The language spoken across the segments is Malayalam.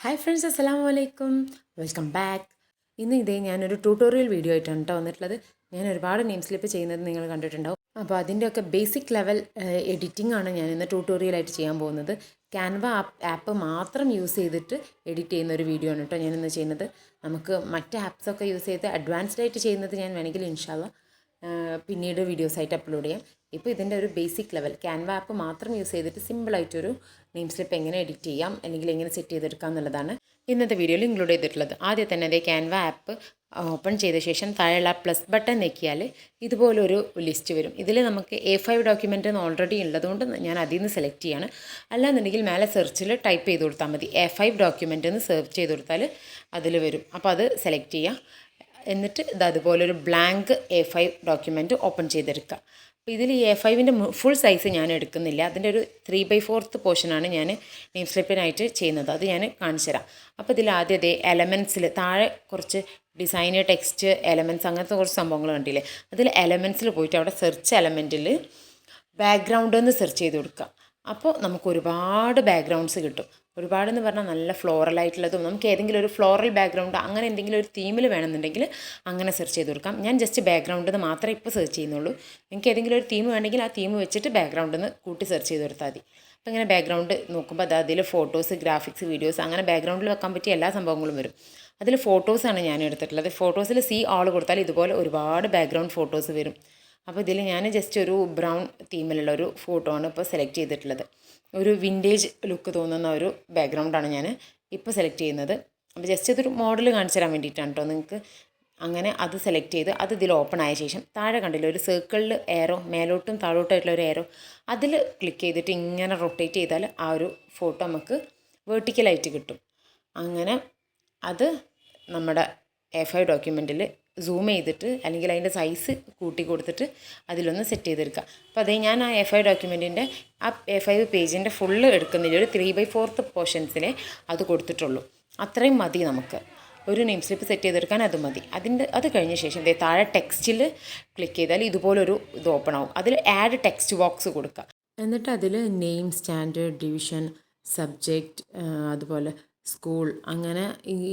ഹായ് ഫ്രണ്ട്സ്, അസ്സലാമു അലൈക്കും. Welcome back. ഇന്ന് ഞാനൊരു ട്യൂട്ടോറിയൽ വീഡിയോ ആയിട്ടാണ് കേട്ടോ വന്നിട്ടുള്ളത്. ഞാൻ ഒരുപാട് നെയിം സ്ലിപ്പ് ചെയ്യുന്നത് നിങ്ങൾ കണ്ടിട്ടുണ്ടാവും. അപ്പോൾ അതിൻ്റെയൊക്കെ ബേസിക് ലെവൽ എഡിറ്റിംഗ് ആണ് ഞാൻ ഇന്ന് ട്യൂട്ടോറിയലായിട്ട് ചെയ്യാൻ പോകുന്നത്. ക്യാൻവ ആപ്പ് മാത്രം യൂസ് ചെയ്തിട്ട് എഡിറ്റ് ചെയ്യുന്ന ഒരു വീഡിയോ ആണ് കേട്ടോ ഞാനിന്ന് ചെയ്യുന്നത്. നമുക്ക് മറ്റ് ആപ്സൊക്കെ യൂസ് ചെയ്ത് അഡ്വാൻസ്ഡ് ആയിട്ട് ചെയ്യുന്നത് ഞാൻ വേണമെങ്കിൽ ഇൻഷാ അല്ലാ പിന്നീട് വീഡിയോസായിട്ട് അപ്ലോഡ് ചെയ്യാം. ഇപ്പോൾ ഇതിൻ്റെ ഒരു ബേസിക് ലെവൽ ക്യാൻവ ആപ്പ് മാത്രം യൂസ് ചെയ്തിട്ട് സിമ്പിളായിട്ടൊരു നെയിം സ്ലിപ്പ് എങ്ങനെ എഡിറ്റ് ചെയ്യാം അല്ലെങ്കിൽ എങ്ങനെ സെറ്റ് ചെയ്തെടുക്കാം എന്നുള്ളതാണ് ഇന്നത്തെ വീഡിയോയിൽ ഇൻക്ലൂഡ് ചെയ്തിട്ടുള്ളത്. ആദ്യം തന്നെ അതേ ക്യാൻവ ആപ്പ് ഓപ്പൺ ചെയ്ത ശേഷം താഴെയുള്ള പ്ലസ് ബട്ടൺ ഞെക്കിയാൽ ഇതുപോലൊരു ലിസ്റ്റ് വരും. ഇതിൽ നമുക്ക് A5 ഡോക്യുമെൻ്റ് ഓൾറെഡി ഉള്ളതുകൊണ്ട് ഞാൻ അതിൽ നിന്ന് സെലക്ട് ചെയ്യാണ്. അല്ലാന്നുണ്ടെങ്കിൽ മേലെ സെർച്ചിൽ ടൈപ്പ് ചെയ്ത് കൊടുത്താൽ മതി. A5 ഡോക്യുമെൻ്റ് എന്ന് സെർച്ച് ചെയ്ത് കൊടുത്താൽ അതിൽ വരും. അപ്പോൾ അത് സെലക്ട് ചെയ്യുക. എന്നിട്ട് ഇത് അതുപോലൊരു ബ്ലാങ്ക് A5 ഡോക്യുമെൻറ്റ് ഓപ്പൺ ചെയ്തെടുക്കുക. അപ്പോൾ ഇതിൽ ഈ A5ൻ്റെ ഫുൾ സൈസ് ഞാൻ എടുക്കുന്നില്ല. അതിൻ്റെ ഒരു 3/4 പോർഷനാണ് ഞാൻ നെയിം സ്ലിപ്പിനായിട്ട് ചെയ്യുന്നത്. അത് ഞാൻ കാണിച്ചു തരാം. അപ്പോൾ ഇതിൽ ആദ്യം അതേ എലമെൻസിൽ താഴെ കുറച്ച് ഡിസൈന്, ടെക്സ്റ്റ്, എലമെൻറ്റ്സ് അങ്ങനത്തെ കുറച്ച് സംഭവങ്ങൾ കണ്ടില്ലേ. അതിൽ എലമെൻറ്റ്സിൽ പോയിട്ട് അവിടെ സെർച്ച് എലമെൻറ്റിൽ ബാക്ക്ഗ്രൗണ്ട് എന്ന് സെർച്ച് ചെയ്ത് കൊടുക്കുക. അപ്പോൾ നമുക്ക് ഒരുപാട് ബാക്ക്ഗ്രൗണ്ട്സ് കിട്ടും. ഒരുപാടെന്ന് പറഞ്ഞാൽ നല്ല ഫ്ലോറലായിട്ടുള്ളതും നമുക്ക് ഏതെങ്കിലും ഒരു ഫ്ലോറൽ ബാക്ക്ഗ്രൗണ്ട് അങ്ങനെ എന്തെങ്കിലും ഒരു തീമിൽ വേണമെന്നുണ്ടെങ്കിൽ അങ്ങനെ സെർച്ച് ചെയ്ത് കൊടുക്കാം. ഞാൻ ജസ്റ്റ് ബാക്ക്ഗ്രൗണ്ടിൽ നിന്ന് മാത്രമേ ഇപ്പോൾ സെർച്ച് ചെയ്യുന്നുള്ളൂ. നിങ്ങൾക്ക് ഏതെങ്കിലും ഒരു തീം വേണമെങ്കിൽ ആ തീം വെച്ചിട്ട് ബാക്ക്ഗ്രൗണ്ടിൽ നിന്ന് കൂട്ടി സെർച്ച് ചെയ്ത് കൊടുത്താൽ മതി. അപ്പോൾ ഇങ്ങനെ ബാക്ക്ഗ്രൗണ്ട് നോക്കുമ്പോൾ അത് അതിൽ ഫോട്ടോസ്, ഗ്രാഫിക്സ്, വീഡിയോസ് അങ്ങനെ ബാക്ക്ഗ്രൗണ്ടിൽ വെക്കാൻ പറ്റിയ എല്ലാ സംഭവങ്ങളും വരും. അതിൽ ഫോട്ടോസാണ് ഞാൻ എടുത്തിട്ടുള്ളത്. ഫോട്ടോസിൽ ആൾ കൊടുത്താൽ ഇതുപോലെ ഒരുപാട് ബാക്ക്ഗ്രൗണ്ട് ഫോട്ടോസ് വരും. അപ്പോൾ ഇതിൽ ഞാൻ ജസ്റ്റ് ഒരു ബ്രൗൺ തീമിലുള്ള ഒരു ഫോട്ടോ ആണ് ഇപ്പോൾ സെലക്ട് ചെയ്തിട്ടുള്ളത്. ഒരു വിൻറ്റേജ് ലുക്ക് തോന്നുന്ന ഒരു ബാക്ക്ഗ്രൗണ്ടാണ് ഞാൻ ഇപ്പോൾ സെലക്ട് ചെയ്യുന്നത്. അപ്പോൾ ജസ്റ്റ് ഇതൊരു മോഡൽ കാണിച്ചു തരാൻ വേണ്ടിയിട്ടാണ് കേട്ടോ നിങ്ങൾക്ക്. അങ്ങനെ അത് സെലക്ട് ചെയ്ത് അത് ഇതിൽ ഓപ്പൺ ആയ ശേഷം താഴെ കണ്ടില്ല ഒരു സർക്കിളിൽ ഏറോ, മേലോട്ടും താഴോട്ടായിട്ടുള്ള ഒരു ഏറോ, അതിൽ ക്ലിക്ക് ചെയ്തിട്ട് ഇങ്ങനെ റൊട്ടേറ്റ് ചെയ്താൽ ആ ഒരു ഫോട്ടോ നമുക്ക് വേർട്ടിക്കലായിട്ട് കിട്ടും. അങ്ങനെ അത് നമ്മുടെ A5 ഡോക്യുമെൻറ്റിൽ സൂം ചെയ്തിട്ട് അല്ലെങ്കിൽ അതിൻ്റെ സൈസ് കൂട്ടി കൊടുത്തിട്ട് അതിലൊന്ന് സെറ്റ് ചെയ്തെടുക്കുക. അപ്പോൾ അതേ ഞാൻ ആ A5 ഡോക്യുമെൻറ്റിൻ്റെ ആ A5 പേജിൻ്റെ ഫുള്ള് എടുക്കുന്നില്ല. ഒരു 3/4 പോർഷൻസിനെ അത് കൊടുത്തിട്ടുള്ളൂ. അത്രയും മതി നമുക്ക് ഒരു നെയിം സ്ലിപ്പ് സെറ്റ് ചെയ്തെടുക്കാൻ. അത് മതി. അത് കഴിഞ്ഞ ശേഷം താഴെ ടെക്സ്റ്റിൽ ക്ലിക്ക് ചെയ്താൽ ഇതുപോലൊരു ഇത് ഓപ്പൺ ആവും. അതിൽ ആഡ് ടെക്സ്റ്റ് ബോക്സ് കൊടുക്കുക. എന്നിട്ട് അതിൽ നെയിം, സ്റ്റാൻഡേർഡ്, ഡിവിഷൻ, സബ്ജക്റ്റ്, അതുപോലെ സ്കൂൾ, അങ്ങനെ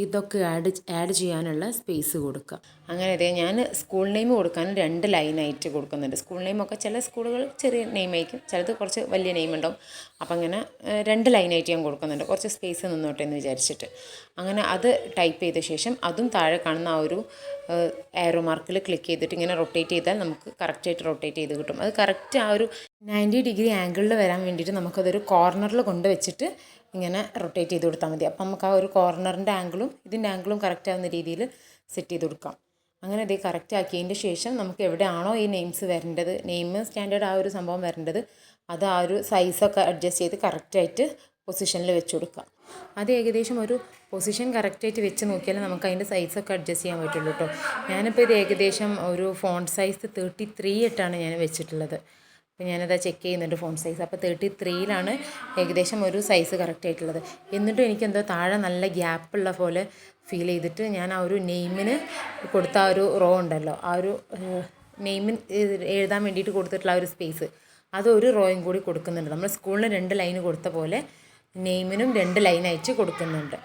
ഇതൊക്കെ ആഡ് ചെയ്യാനുള്ള സ്പേസ് കൊടുക്കുക. അങ്ങനെ അതെ ഞാൻ സ്കൂൾ നെയിം കൊടുക്കാൻ 2 ലൈനായിട്ട് കൊടുക്കുന്നുണ്ട്. സ്കൂൾ നെയിമൊക്കെ ചില സ്കൂളുകൾ ചെറിയ നെയിം ആയിരിക്കും, ചിലത് കുറച്ച് വലിയ നെയിം ഉണ്ടാവും. അപ്പം അങ്ങനെ 2 ലൈനായിട്ട് ഞാൻ കൊടുക്കുന്നുണ്ട്, കുറച്ച് സ്പേസ് നിന്നോട്ടെ എന്ന് വിചാരിച്ചിട്ട്. അങ്ങനെ അത് ടൈപ്പ് ചെയ്ത ശേഷം അതും താഴെ കാണുന്ന ആ ഒരു ആരോ മാർക്കിൽ ക്ലിക്ക് ചെയ്തിട്ട് ഇങ്ങനെ റൊട്ടേറ്റ് ചെയ്താൽ നമുക്ക് കറക്റ്റായിട്ട് റൊട്ടേറ്റ് ചെയ്ത് കിട്ടും. അത് കറക്റ്റ് ആ ഒരു 90 ഡിഗ്രി ആംഗിളിൽ വരാൻ വേണ്ടിയിട്ട് നമുക്കതൊരു കോർണറിൽ കൊണ്ട് വെച്ചിട്ട് ഇങ്ങനെ റൊട്ടേറ്റ് ചെയ്ത് കൊടുത്താൽ മതി. അപ്പം നമുക്ക് ആ ഒരു കോർണറിൻ്റെ ആംഗിളും ഇതിൻ്റെ ആംഗിളും കറക്റ്റ് ആവുന്ന രീതിയിൽ സെറ്റ് ചെയ്ത് കൊടുക്കാം. അങ്ങനെ ഇത് കറക്റ്റ് ആക്കിയതിൻ്റെ ശേഷം നമുക്ക് എവിടെയാണോ ഈ നെയിംസ് വരേണ്ടത്, നെയിം, സ്റ്റാൻഡേർഡ് ആ ഒരു സംഭവം വരേണ്ടത്, അത് ആ ഒരു സൈസൊക്കെ അഡ്ജസ്റ്റ് ചെയ്ത് കറക്റ്റായിട്ട് പൊസിഷനിൽ വെച്ച് കൊടുക്കുക. അത് ഏകദേശം ഒരു പൊസിഷൻ കറക്റ്റായിട്ട് വെച്ച് നോക്കിയാൽ നമുക്ക് അതിൻ്റെ സൈസൊക്കെ അഡ്ജസ്റ്റ് ചെയ്യാൻ പറ്റുള്ളൂ കേട്ടോ. ഞാനിപ്പോൾ ഇത് ഏകദേശം ഒരു ഫോണ്ട് സൈസ് 33 ഇട്ടാണ് ഞാൻ വെച്ചിട്ടുള്ളത്. അപ്പോൾ ഞാനത് ചെക്ക് ചെയ്യുന്നുണ്ട് ഫോൺ സൈസ്. അപ്പോൾ 33യിലാണ് ഏകദേശം ഒരു സൈസ് കറക്റ്റ് ആയിട്ടുള്ളത്. എന്നിട്ടും എനിക്കെന്തോ താഴെ നല്ല ഗ്യാപ്പുള്ള പോലെ ഫീൽ ചെയ്തിട്ട് ഞാൻ ആ ഒരു നെയിമിന് കൊടുത്ത ആ ഒരു റോ ഉണ്ടല്ലോ, ആ ഒരു നെയിമിന് എഴുതാൻ വേണ്ടിയിട്ട് കൊടുത്തിട്ടുള്ള ആ ഒരു സ്പേസ്, അത് ഒരു റോയും കൂടി കൊടുക്കുന്നുണ്ട്. നമ്മൾ സ്കൂളിന് 2 ലൈന് കൊടുത്ത പോലെ നെയിമിനും 2 ലൈനായിട്ട് കൊടുക്കുന്നുണ്ട്.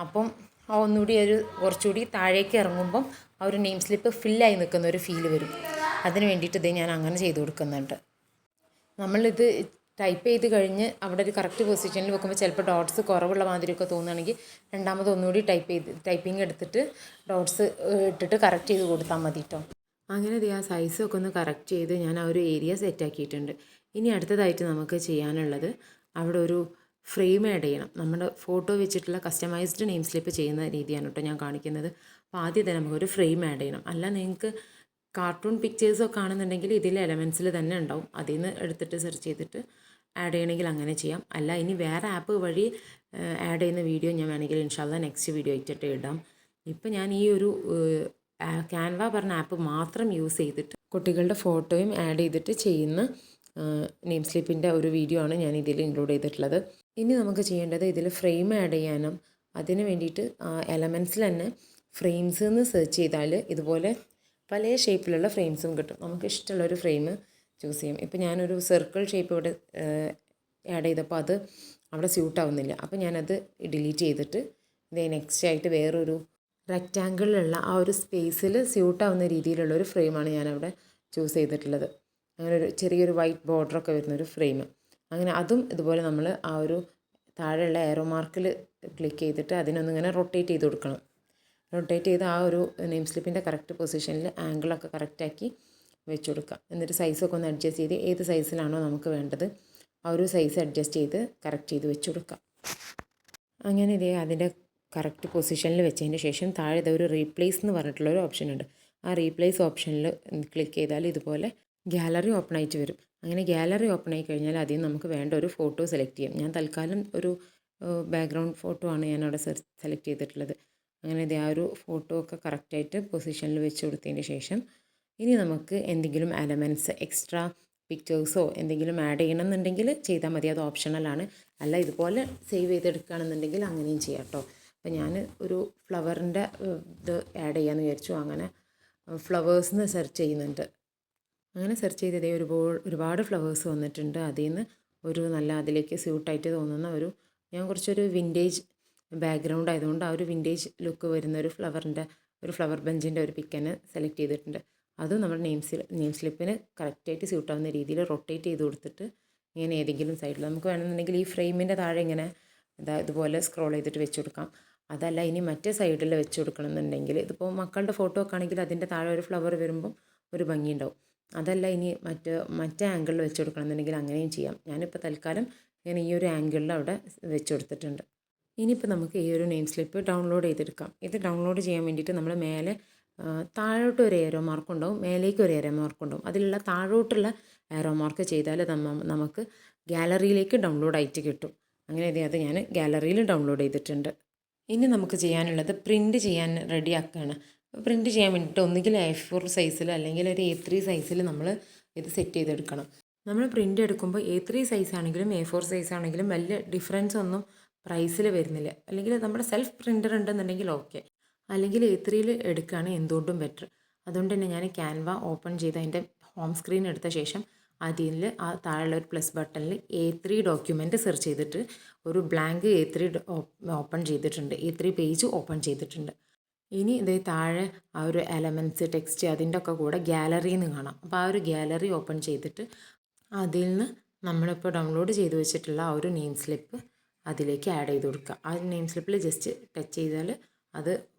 അപ്പം ആ ഒന്നുകൂടി കുറച്ചുകൂടി താഴേക്ക് ഇറങ്ങുമ്പം ആ ഒരു നെയിം സ്ലിപ്പ് ഫില്ലായി നിൽക്കുന്ന ഒരു ഫീൽ വരും. അതിന് വേണ്ടിയിട്ട് ഇത് ഞാൻ അങ്ങനെ ചെയ്ത് കൊടുക്കുന്നുണ്ട്. നമ്മളിത് ടൈപ്പ് ചെയ്ത് കഴിഞ്ഞ് അവിടെ ഒരു കറക്റ്റ് പൊസിഷനിൽ വെക്കുമ്പോൾ ചിലപ്പോൾ ഡോട്ട്സ് കുറവുള്ള മാതിരിയൊക്കെ തോന്നുകയാണെങ്കിൽ രണ്ടാമത് ഒന്നുകൂടി ടൈപ്പിംഗ് എടുത്തിട്ട് ഡോട്ട്സ് ഇട്ടിട്ട് കറക്റ്റ് ചെയ്ത് കൊടുത്താൽ മതി കേട്ടോ. അങ്ങനെ ആ സൈസൊക്കെ ഒന്ന് കറക്റ്റ് ചെയ്ത് ഞാൻ ആ ഒരു ഏരിയ സെറ്റാക്കിയിട്ടുണ്ട്. ഇനി അടുത്തതായിട്ട് നമുക്ക് ചെയ്യാനുള്ളത് അവിടെ ഒരു ഫ്രെയിം ആഡ് ചെയ്യണം. നമ്മുടെ ഫോട്ടോ വെച്ചിട്ടുള്ള കസ്റ്റമൈസ്ഡ് നെയിം സ്ലിപ്പ് ചെയ്യുന്ന രീതിയാണ് കേട്ടോ ഞാൻ കാണിക്കുന്നത്. അപ്പോൾ ആദ്യം തന്നെ നമുക്കൊരു ഫ്രെയിം ആഡ് ചെയ്യണം. അല്ല നിങ്ങൾക്ക് കാർട്ടൂൺ പിക്ചേഴ്സൊക്കെ ആണെന്നുണ്ടെങ്കിൽ ഇതിൽ എലമെൻസിൽ തന്നെ ഉണ്ടാവും. അതിൽ നിന്ന് എടുത്തിട്ട് സെർച്ച് ചെയ്തിട്ട് ആഡ് ചെയ്യണമെങ്കിൽ അങ്ങനെ ചെയ്യാം. അല്ല ഇനി വേറെ ആപ്പ് വഴി ആഡ് ചെയ്യുന്ന വീഡിയോ ഞാൻ വേണമെങ്കിൽ ഇൻഷാല്ലാ നെക്സ്റ്റ് വീഡിയോ ആയിട്ടിട്ട് ഇടാം. ഇപ്പം ഞാൻ ഈ ഒരു ക്യാൻവ പറഞ്ഞ ആപ്പ് മാത്രം യൂസ് ചെയ്തിട്ട് കുട്ടികളുടെ ഫോട്ടോയും ആഡ് ചെയ്തിട്ട് ചെയ്യുന്ന നെയിം സ്ലിപ്പിൻ്റെ ഒരു വീഡിയോ ആണ് ഞാൻ ഇതിൽ ഇൻക്ലൂഡ് ചെയ്തിട്ടുള്ളത്. ഇനി നമുക്ക് ചെയ്യേണ്ടത് ഇതിൽ ഫ്രെയിം ആഡ് ചെയ്യാനും അതിന് വേണ്ടിയിട്ട് എലമെൻസിൽ തന്നെ ഫ്രെയിംസ് എന്ന് സെർച്ച് ചെയ്താൽ ഇതുപോലെ പല ഷേപ്പിലുള്ള ഫ്രെയിംസും കിട്ടും. നമുക്ക് ഇഷ്ടമുള്ളൊരു ഫ്രെയിം ചൂസ് ചെയ്യും. ഇപ്പോൾ ഞാനൊരു സർക്കിൾ ഷേപ്പ് ഇവിടെ ആഡ് ചെയ്തപ്പോൾ അത് അവിടെ സ്യൂട്ട് ആവുന്നില്ല. അപ്പോൾ ഞാനത് ഡിലീറ്റ് ചെയ്തിട്ട് ഇതേ നെക്സ്റ്റ് ആയിട്ട് വേറൊരു റെക്റ്റാങ്കിളിലുള്ള ആ ഒരു സ്പേസിൽ സ്യൂട്ടാവുന്ന രീതിയിലുള്ളൊരു ഫ്രെയിമാണ് ഞാനവിടെ ചൂസ് ചെയ്തിട്ടുള്ളത്. അങ്ങനെ ഒരു ചെറിയൊരു വൈറ്റ് ബോർഡറൊക്കെ വരുന്നൊരു ഫ്രെയിം. അങ്ങനെ അതും ഇതുപോലെ നമ്മൾ ആ ഒരു താഴെയുള്ള ഏറോ മാർക്കിൽ ക്ലിക്ക് ചെയ്തിട്ട് അതിനൊന്നിങ്ങനെ റൊട്ടേറ്റ് ചെയ്ത് കൊടുക്കണം. റൊട്ടേറ്റ് ചെയ്ത് ആ ഒരു നെയിം സ്ലിപ്പിൻ്റെ കറക്റ്റ് പൊസിഷനിൽ ആംഗിളൊക്കെ കറക്റ്റാക്കി വെച്ച് കൊടുക്കുക. എന്നിട്ട് സൈസൊക്കെ ഒന്ന് അഡ്ജസ്റ്റ് ചെയ്ത് ഏത് സൈസിലാണോ നമുക്ക് വേണ്ടത് ആ ഒരു സൈസ് അഡ്ജസ്റ്റ് ചെയ്ത് കറക്റ്റ് ചെയ്ത് വെച്ച് കൊടുക്കുക. അങ്ങനെ ഇതേ അതിൻ്റെ കറക്റ്റ് പൊസിഷനിൽ വെച്ചതിന് ശേഷം താഴെ ഇതേ ഒരു റീപ്ലേസ് എന്ന് പറഞ്ഞിട്ടുള്ളൊരു ഓപ്ഷൻ ഉണ്ട്. ആ റീപ്ലേസ് ഓപ്ഷനിൽ ക്ലിക്ക് ചെയ്താൽ ഇതുപോലെ ഗാലറി ഓപ്പൺ ആയിട്ട് വരും. അങ്ങനെ ഗാലറി ഓപ്പൺ ആയി കഴിഞ്ഞാൽ ആദ്യം നമുക്ക് വേണ്ട ഒരു ഫോട്ടോ സെലക്ട് ചെയ്യാം. ഞാൻ തൽക്കാലം ഒരു ബാക്ക്ഗ്രൗണ്ട് ഫോട്ടോ ആണ് ഞാനവിടെ സെലക്ട് ചെയ്തിട്ടുള്ളത്. അങ്ങനെ ഇതേ ആ ഒരു ഫോട്ടോ ഒക്കെ കറക്റ്റായിട്ട് പൊസിഷനിൽ വെച്ച് കൊടുത്തതിന് ശേഷം ഇനി നമുക്ക് എന്തെങ്കിലും എലമെൻറ്റ്സ് എക്സ്ട്രാ പിക്ചേഴ്സോ എന്തെങ്കിലും ആഡ് ചെയ്യണമെന്നുണ്ടെങ്കിൽ ചെയ്താൽ മതി. അത് ഓപ്ഷണലാണ്. അല്ല ഇതുപോലെ സേവ് ചെയ്തെടുക്കുകയാണെന്നുണ്ടെങ്കിൽ അങ്ങനെയും ചെയ്യാം കേട്ടോ. അപ്പോൾ ഞാൻ ഒരു ഫ്ലവറിൻ്റെ ഇത് ആഡ് ചെയ്യാമെന്ന് വിചാരിച്ചു. അങ്ങനെ ഫ്ലവേഴ്സിന് സെർച്ച് ചെയ്യുന്നുണ്ട്. അങ്ങനെ സെർച്ച് ചെയ്തതേ ഒരുപാട് ഫ്ലവേഴ്സ് വന്നിട്ടുണ്ട്. അതിൽ നിന്ന് ഒരു നല്ല അതിലേക്ക് സ്യൂട്ടായിട്ട് തോന്നുന്ന ഞാൻ കുറച്ചൊരു വിൻറ്റേജ് ബാക്ക്ഗ്രൗണ്ട് ആയതുകൊണ്ട് ആ ഒരു വിൻറ്റേജ് ലുക്ക് വരുന്ന ഒരു ഫ്ലവർ ബഞ്ചിൻ്റെ ഒരു പിക്കനെ സെലക്ട് ചെയ്തിട്ടുണ്ട്. അതും നമ്മുടെ നെയിം സ്ലിപ്പിന് കറക്റ്റായിട്ട് സ്യൂട്ടാവുന്ന രീതിയിൽ റൊട്ടേറ്റ് ചെയ്ത് കൊടുത്തിട്ട് ഇങ്ങനെ ഏതെങ്കിലും സൈഡിൽ നമുക്ക് വേണമെന്നുണ്ടെങ്കിൽ ഈ ഫ്രെയിമിൻ്റെ താഴെ ഇങ്ങനെ ഇതുപോലെ സ്ക്രോൾ ചെയ്തിട്ട് വെച്ച് കൊടുക്കാം. അതല്ല ഇനി മറ്റേ സൈഡിൽ വെച്ച് കൊടുക്കണമെന്നുണ്ടെങ്കിൽ ഇതിപ്പോൾ മക്കളുടെ ഫോട്ടോ ഒക്കെ ആണെങ്കിൽ അതിൻ്റെ താഴെ ഒരു ഫ്ലവർ വരുമ്പം ഒരു ഭംഗിയുണ്ടാവും. അതല്ല ഇനി മറ്റേ ആംഗിളിൽ വെച്ച് കൊടുക്കണമെന്നുണ്ടെങ്കിൽ അങ്ങനെയും ചെയ്യാം. ഞാനിപ്പോൾ തൽക്കാലം ഇങ്ങനെ ഈ ഒരു ആംഗിളിൽ അവിടെ വെച്ച് കൊടുത്തിട്ടുണ്ട്. ഇനിയിപ്പോൾ നമുക്ക് ഈ ഒരു നെയിം സ്ലിപ്പ് ഡൗൺലോഡ് ചെയ്തെടുക്കാം. ഇത് ഡൗൺലോഡ് ചെയ്യാൻ വേണ്ടിയിട്ട് നമ്മൾ മേലെ താഴോട്ട് ഒരു ഏരോ മാർക്ക് ഉണ്ടാവും, മേലേക്ക് ഒരു ഏരോ മാർക്ക് ഉണ്ടാവും. അതിലുള്ള താഴോട്ടുള്ള ഏരോ മാർക്ക് ചെയ്താൽ നമുക്ക് ഗാലറിയിലേക്ക് ഡൗൺലോഡ് ആയിട്ട് കിട്ടും. അങ്ങനെ അത് ഞാൻ ഗാലറിയിൽ ഡൗൺലോഡ് ചെയ്തിട്ടുണ്ട്. ഇനി നമുക്ക് ചെയ്യാനുള്ളത് പ്രിൻറ്റ് ചെയ്യാൻ റെഡിയാക്കുകയാണ്. പ്രിൻറ്റ് ചെയ്യാൻ വേണ്ടിയിട്ട് ഒന്നുകിൽ A4 സൈസിൽ അല്ലെങ്കിൽ ഒരു A3 സൈസിൽ നമ്മൾ ഇത് സെറ്റ് ചെയ്തെടുക്കണം. നമ്മൾ പ്രിൻ്റ് എടുക്കുമ്പോൾ A3 സൈസ് ആണെങ്കിലും A4 സൈസ് ആണെങ്കിലും വലിയ ഡിഫറൻസ് ഒന്നും പ്രൈസിൽ വരുന്നില്ല. അല്ലെങ്കിൽ നമ്മുടെ സെൽഫ് പ്രിൻ്റർ ഉണ്ടെന്നുണ്ടെങ്കിൽ ഓക്കെ, അല്ലെങ്കിൽ A3യിൽ എടുക്കുകയാണ് എന്തുകൊണ്ടും ബെറ്റർ. അതുകൊണ്ട് തന്നെ ഞാൻ ക്യാൻവ ഓപ്പൺ ചെയ്ത് അതിൻ്റെ ഹോം സ്ക്രീൻ എടുത്ത ശേഷം അതിൽ ആ താഴെയുള്ള ഒരു പ്ലസ് ബട്ടണിൽ A3 ഡോക്യുമെൻറ്റ് സെർച്ച് ചെയ്തിട്ട് ഒരു ബ്ലാങ്ക് A3 ഓപ്പൺ ചെയ്തിട്ടുണ്ട്. A3 പേജ് ഓപ്പൺ ചെയ്തിട്ടുണ്ട്. ഇനി ഇതേ താഴെ ആ ഒരു എലമെൻറ്റ്സ് ടെക്സ്റ്റ് അതിൻ്റെ ഒക്കെ കൂടെ ഗാലറിയിൽ നിന്ന് കാണാം. അപ്പോൾ ആ ഒരു ഗാലറി ഓപ്പൺ ചെയ്തിട്ട് അതിൽ നിന്ന് നമ്മളിപ്പോൾ ഡൗൺലോഡ് ചെയ്ത് വെച്ചിട്ടുള്ള ആ ഒരു നെയിം സ്ലിപ്പ് അതിലേക്ക് ആഡ് ചെയ്ത് കൊടുക്കുക. ആ നെയിം സ്ലിപ്പിൽ ജസ്റ്റ് ടച്ച് ചെയ്താൽ അത്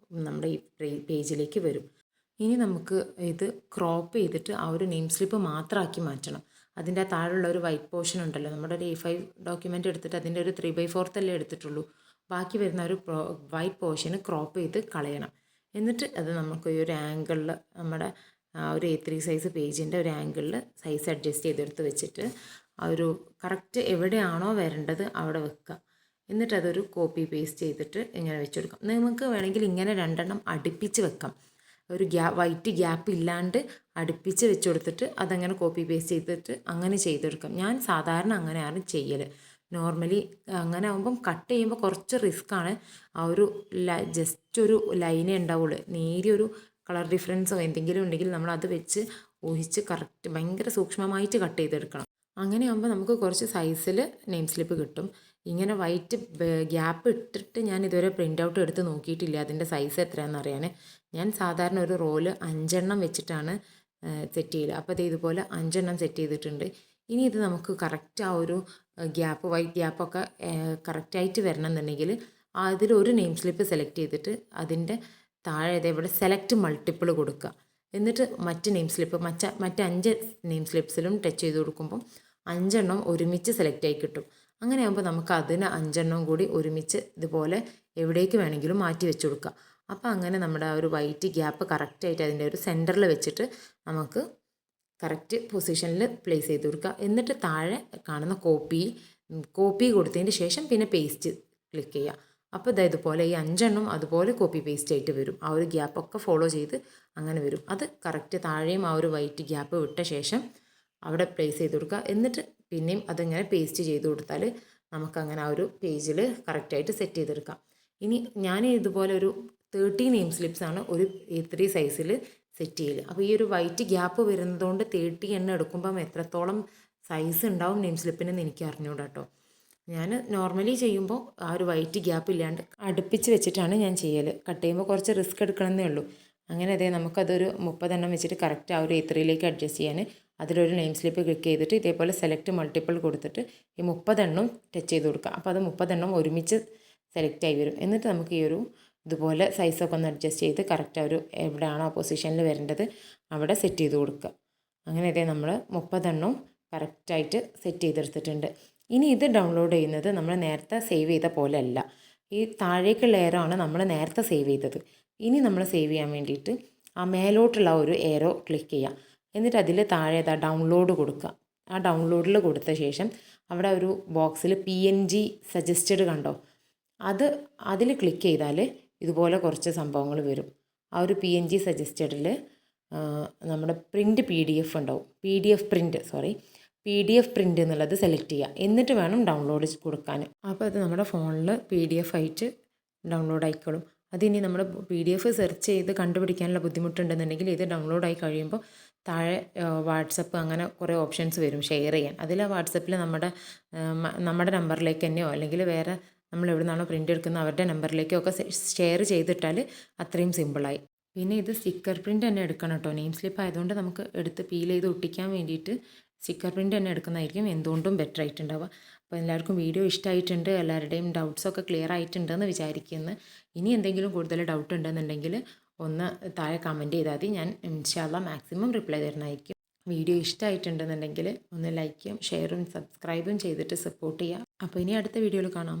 നമ്മുടെ ഈ പേജിലേക്ക് വരും. ഇനി നമുക്ക് ഇത് ക്രോപ്പ് ചെയ്തിട്ട് ആ ഒരു നെയിം സ്ലിപ്പ് മാത്രമാക്കി മാറ്റണം. അതിൻ്റെ താഴെയുള്ള ഒരു വൈറ്റ് പോർഷൻ ഉണ്ടല്ലോ, നമ്മുടെ ഒരു A5 ഡോക്യുമെൻ്റ് എടുത്തിട്ട് അതിൻ്റെ ഒരു 3/4 അല്ലേ എടുത്തിട്ടുള്ളൂ. ബാക്കി വരുന്ന ഒരു വൈറ്റ് പോർഷന് ക്രോപ്പ് ചെയ്ത് കളയണം. എന്നിട്ട് അത് നമുക്ക് ഈ ഒരു ആംഗിളിൽ നമ്മുടെ ആ ഒരു A3 സൈസ് പേജിൻ്റെ ഒരു ആംഗിളിൽ സൈസ് അഡ്ജസ്റ്റ് ചെയ്തെടുത്ത് വെച്ചിട്ട് ആ ഒരു കറക്റ്റ് എവിടെയാണോ വരേണ്ടത് അവിടെ വെക്കുക. എന്നിട്ട് അതൊരു കോപ്പി പേസ്റ്റ് ചെയ്തിട്ട് ഇങ്ങനെ വെച്ച് കൊടുക്കാം. നമുക്ക് വേണമെങ്കിൽ ഇങ്ങനെ 2 അടുപ്പിച്ച് വെക്കാം. ഒരു വൈറ്റ് ഗ്യാപ്പ് ഇല്ലാണ്ട് അടുപ്പിച്ച് വെച്ച് കൊടുത്തിട്ട് അതങ്ങനെ കോപ്പി പേസ്റ്റ് ചെയ്തിട്ട് അങ്ങനെ ചെയ്തെടുക്കാം. ഞാൻ സാധാരണ അങ്ങനെയാണ് ചെയ്യൽ. നോർമലി അങ്ങനെ ആകുമ്പം കട്ട് ചെയ്യുമ്പോൾ കുറച്ച് റിസ്ക്കാണ്. ആ ഒരു ജസ്റ്റ് ഒരു ലൈനേ ഉണ്ടാവുള്ളൂ. നേരിയൊരു കളർ ഡിഫറൻസോ എന്തെങ്കിലും ഉണ്ടെങ്കിൽ നമ്മൾ അത് വെച്ച് ഊഹിച്ച് കറക്റ്റ് ഭയങ്കര സൂക്ഷ്മമായിട്ട് കട്ട് ചെയ്തെടുക്കണം. അങ്ങനെ ആകുമ്പോൾ നമുക്ക് കുറച്ച് സൈസിൽ നെയിം സ്ലിപ്പ് കിട്ടും. ഇങ്ങനെ വൈറ്റ് ഗ്യാപ്പ് ഇട്ടിട്ട് ഞാൻ ഇതുവരെ പ്രിൻ്റ് ഔട്ട് എടുത്ത് നോക്കിയിട്ടില്ല അതിൻ്റെ സൈസ് എത്രയാണെന്ന് അറിയാൻ. ഞാൻ സാധാരണ ഒരു റോള് 5 വെച്ചിട്ടാണ് സെറ്റ് ചെയ്യൽ. അപ്പോൾ അത് ഇതുപോലെ 5 സെറ്റ് ചെയ്തിട്ടുണ്ട്. ഇനി ഇത് നമുക്ക് കറക്റ്റ് ആ ഒരു വൈറ്റ് ഗ്യാപ്പൊക്കെ കറക്റ്റായിട്ട് വരണം എന്നുണ്ടെങ്കിൽ അതിലൊരു നെയിം സ്ലിപ്പ് സെലക്ട് ചെയ്തിട്ട് അതിൻ്റെ താഴെ ഇവിടെ സെലക്ട് മൾട്ടിപ്പിൾ കൊടുക്കുക. എന്നിട്ട് മറ്റ് നെയിം സ്ലിപ്പ് മറ്റ് 5 നെയിം സ്ലിപ്സിലും ടച്ച് ചെയ്ത് കൊടുക്കുമ്പോൾ 5 ഒരുമിച്ച് സെലക്ട് ആയി കിട്ടും. അങ്ങനെ ആകുമ്പോൾ നമുക്ക് അതിന് 5 കൂടി ഒരുമിച്ച് ഇതുപോലെ എവിടേക്ക് വേണമെങ്കിലും മാറ്റി വെച്ച് കൊടുക്കുക. അപ്പോൾ അങ്ങനെ നമ്മുടെ ആ ഒരു വൈറ്റ് ഗ്യാപ്പ് കറക്റ്റായിട്ട് അതിൻ്റെ ഒരു സെൻറ്ററിൽ വെച്ചിട്ട് നമുക്ക് കറക്റ്റ് പൊസിഷനിൽ പ്ലേസ് ചെയ്ത് കൊടുക്കുക. എന്നിട്ട് താഴെ കാണുന്ന കോപ്പി കൊടുത്തതിന് ശേഷം പിന്നെ പേസ്റ്റ് ക്ലിക്ക് ചെയ്യുക. അപ്പോൾ ഇതുപോലെ ഈ 5 അതുപോലെ കോപ്പി പേസ്റ്റ് ആയിട്ട് വരും. ആ ഒരു ഗ്യാപ്പൊക്കെ ഫോളോ ചെയ്ത് അങ്ങനെ വരും. അത് കറക്റ്റ് താഴെയും ആ ഒരു വൈറ്റ് ഗ്യാപ്പ് വിട്ട ശേഷം അവിടെ പ്ലേസ് ചെയ്ത് കൊടുക്കുക. എന്നിട്ട് പിന്നെയും അതിങ്ങനെ പേസ്റ്റ് ചെയ്ത് കൊടുത്താൽ നമുക്കങ്ങനെ ആ ഒരു പേജിൽ കറക്റ്റായിട്ട് സെറ്റ് ചെയ്തെടുക്കാം. ഇനി ഞാൻ ഇതുപോലെ ഒരു 30 നെയിം സ്ലിപ്സാണ് ഒരു A3 സൈസിൽ സെറ്റ് ചെയ്യൽ. അപ്പോൾ ഈ ഒരു വൈറ്റ് ഗ്യാപ്പ് വരുന്നതുകൊണ്ട് 30 എടുക്കുമ്പം എത്രത്തോളം സൈസ് ഉണ്ടാവും നെയിം സ്ലിപ്പിനെന്ന് എനിക്ക് അറിഞ്ഞൂടാ കേട്ടോ. ഞാൻ നോർമലി ചെയ്യുമ്പോൾ ആ ഒരു വൈറ്റ് ഗ്യാപ്പ് ഇല്ലാണ്ട് അടുപ്പിച്ച് വെച്ചിട്ടാണ് ഞാൻ ചെയ്യൽ. കട്ട് ചെയ്യുമ്പോൾ കുറച്ച് റിസ്ക് എടുക്കണമെന്നേ ഉള്ളൂ. അങ്ങനെ അതെ നമുക്കതൊരു 30 വെച്ചിട്ട് കറക്റ്റ് ആ ഒരു A3യിലേക്ക് അഡ്ജസ്റ്റ് ചെയ്യാൻ അതിലൊരു നെയിം സ്ലിപ്പ് ക്ലിക്ക് ചെയ്തിട്ട് ഇതേപോലെ സെലക്ട് മൾട്ടിപ്പിൾ കൊടുത്തിട്ട് ഈ 30 ടച്ച് ചെയ്ത് കൊടുക്കുക. അപ്പോൾ അത് 30 ഒരുമിച്ച് സെലക്ട് ആയി വരും. എന്നിട്ട് നമുക്ക് ഈ ഒരു ഇതുപോലെ സൈസൊക്കെ ഒന്ന് അഡ്ജസ്റ്റ് ചെയ്ത് കറക്റ്റ് ആ ഒരു എവിടെയാണോ പൊസിഷനിൽ വരേണ്ടത് അവിടെ സെറ്റ് ചെയ്ത് കൊടുക്കുക. അങ്ങനെ ഇതേ നമ്മൾ 30 കറക്റ്റായിട്ട് സെറ്റ് ചെയ്തെടുത്തിട്ടുണ്ട്. ഇനി ഇത് ഡൗൺലോഡ് ചെയ്യുന്നത് നമ്മൾ നേരത്തെ സേവ് ചെയ്ത പോലെ അല്ല. ഈ താഴേക്കുള്ള ഏറോ നമ്മൾ നേരത്തെ സേവ് ചെയ്തത്. ഇനി നമ്മൾ സേവ് ചെയ്യാൻ വേണ്ടിയിട്ട് ആ മേലോട്ടുള്ള ഒരു ഏറോ ക്ലിക്ക് ചെയ്യുക. എന്നിട്ട് അതിൽ താഴെ ഡൗൺലോഡ് കൊടുക്കുക. ആ ഡൗൺലോഡിൽ കൊടുത്ത ശേഷം അവിടെ ഒരു ബോക്സിൽ PNG സജസ്റ്റഡ് കണ്ടോ, അതിൽ ക്ലിക്ക് ചെയ്താൽ ഇതുപോലെ കുറച്ച് സംഭവങ്ങൾ വരും. ആ ഒരു PNG സജസ്റ്റഡിൽ നമ്മുടെ പ്രിൻറ്റ് PDF ഉണ്ടാവും. PDF പ്രിൻ്റ് എന്നുള്ളത് സെലക്ട് ചെയ്യുക. എന്നിട്ട് വേണം ഡൗൺലോഡ് കൊടുക്കാൻ. അപ്പോൾ അത് നമ്മുടെ ഫോണിൽ PDF ആയിട്ട് ഡൗൺലോഡ് ആയിക്കോളും. അതിനി നമ്മൾ PDF സെർച്ച് ചെയ്ത് കണ്ടുപിടിക്കാനുള്ള ബുദ്ധിമുട്ടുണ്ടെന്നുണ്ടെങ്കിൽ ഇത് ഡൗൺലോഡ് ആയി കഴിയുമ്പോൾ താഴെ വാട്സപ്പ് അങ്ങനെ കുറേ ഓപ്ഷൻസ് വരും ഷെയർ ചെയ്യാൻ. അതിൽ ആ വാട്സപ്പിൽ നമ്മുടെ നമ്പറിലേക്ക് തന്നെയോ അല്ലെങ്കിൽ വേറെ നമ്മൾ എവിടെ നിന്നാണോ പ്രിൻ്റ് എടുക്കുന്നത് അവരുടെ നമ്പറിലേക്കോ ഒക്കെ ഷെയർ ചെയ്തിട്ടാൽ അത്രയും സിമ്പിളായി. പിന്നെ ഇത് സ്റ്റിക്കർ പ്രിൻ്റ് തന്നെ എടുക്കണം കേട്ടോ. നെയിം സ്ലിപ്പ് ആയതുകൊണ്ട് നമുക്ക് എടുത്ത് പീൽ ചെയ്ത് ഒട്ടിക്കാൻ വേണ്ടിയിട്ട് സ്റ്റിക്കർ പ്രിൻ്റ് തന്നെ എടുക്കുന്നതായിരിക്കും എന്തുകൊണ്ടും ബെറ്റർ ആയിട്ടുണ്ടാവുക. അപ്പോൾ എല്ലാവർക്കും വീഡിയോ ഇഷ്ടമായിട്ടുണ്ട്, എല്ലാവരുടെയും ഡൗട്ട്സൊക്കെ ക്ലിയർ ആയിട്ടുണ്ടെന്ന് വിചാരിക്കുന്നു. ഇനി എന്തെങ്കിലും കൂടുതൽ ഡൗട്ട് ഉണ്ടെന്നുണ്ടെങ്കിൽ ഒന്ന് താഴെ കമൻറ്റ് ചെയ്താൽ മതി. ഞാൻ ഇൻഷാ അല്ലാഹ് മാക്സിമം റിപ്ലൈ തരുന്നതായിരിക്കും. വീഡിയോ ഇഷ്ടമായിട്ടുണ്ടെന്നുണ്ടെങ്കിൽ ഒന്ന് ലൈക്കും ഷെയറും സബ്സ്ക്രൈബും ചെയ്തിട്ട് സപ്പോർട്ട് ചെയ്യുക. അപ്പോൾ ഇനി അടുത്ത വീഡിയോയിൽ കാണാം.